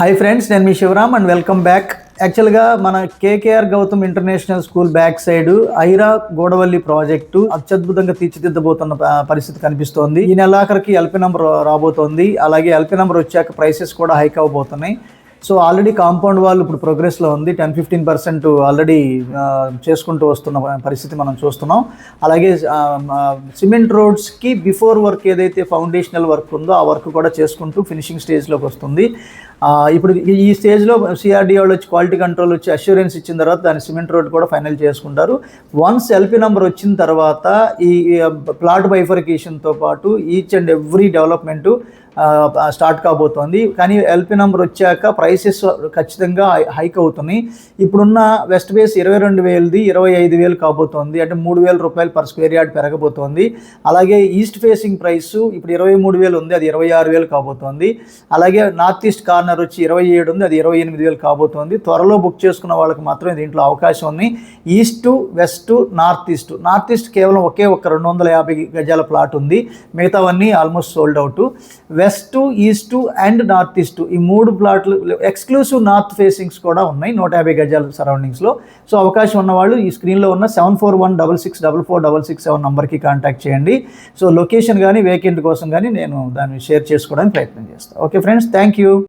Hi friends, నేను మీ Sivaram and welcome back. యాక్చువల్గా మన KKR Gautham international school back side ఐరా గోడవల్లి ప్రాజెక్టు అత్యద్భుతంగా తీర్చిదిద్దబోతున్న పరిస్థితి కనిపిస్తోంది. ఈ నెలాఖరికి ఎల్పీ నెంబర్ రాబోతోంది. అలాగే ఎల్పీ నెంబర్ వచ్చాక ప్రైసెస్ కూడా హైక్ అవబోతున్నాయి. సో ఆల్రెడీ కాంపౌండ్ వాళ్ళు ఇప్పుడు ప్రోగ్రెస్లో ఉంది. 10-15% ఆల్రెడీ చేసుకుంటూ వస్తున్న పరిస్థితి మనం చూస్తున్నాం. అలాగే సిమెంట్ రోడ్స్కి బిఫోర్ వర్క్ ఏదైతే ఫౌండేషనల్ వర్క్ ఉందో ఆ వర్క్ కూడా చేసుకుంటూ ఫినిషింగ్ స్టేజ్లోకి వస్తుంది. ఇప్పుడు ఈ స్టేజ్లో సిఆర్డీ వాళ్ళు వచ్చి క్వాలిటీ కంట్రోల్ వచ్చి అష్యూరెన్స్ ఇచ్చిన తర్వాత దాని సిమెంట్ రోడ్ కూడా ఫైనల్ చేసుకుంటారు. వన్స్ ఎల్పీ నెంబర్ వచ్చిన తర్వాత ఈ ప్లాట్ బైఫర్కేషన్తో పాటు each and every development start కాబోతోంది. కానీ ఎల్పీ నెంబర్ వచ్చాక ప్రైసెస్ ఖచ్చితంగా హైక్ అవుతున్నాయి. ఇప్పుడున్న వెస్ట్ బేస్ 22,000ది 25,000 కాబోతోంది. అంటే 3,000 రూపాయలు పర్ స్క్వేర్ యార్డ్ పెరగబోతోంది. అలాగే ఈస్ట్ ఫేసింగ్ ప్రైస్ ఇప్పుడు 23,000 ఉంది, అది 26,000 కాబోతోంది. అలాగే నార్త్ ఈస్ట్ కార్నర్ వచ్చి 27 ఉంది, అది 28,000 కాబోతోంది. త్వరలో బుక్ చేసుకున్న వాళ్ళకి మాత్రం దీంట్లో అవకాశం ఉంది. East, west, north east. North east కేవలం ఒకే 250 గజాల ప్లాట్ ఉంది, మిగతావన్నీ almost sold out. West, east and north east ఈ 3 ప్లాట్లు ఎక్స్క్లూసివ్ నార్త్ ఫేసింగ్స్ కూడా ఉన్నాయి 150 గజాల సరౌండింగ్స్లో. సో అవకాశం ఉన్నవాళ్ళు ఈ స్క్రీన్లో ఉన్న 7416644667 నంబర్కి కాంటాక్ట్ చేయండి. సో లొకేషన్ కానీ వేకెంట్ కోసం కానీ నేను దాన్ని షేర్ చేసుకోవడానికి ప్రయత్నం చేస్తాను. Okay friends, thank you.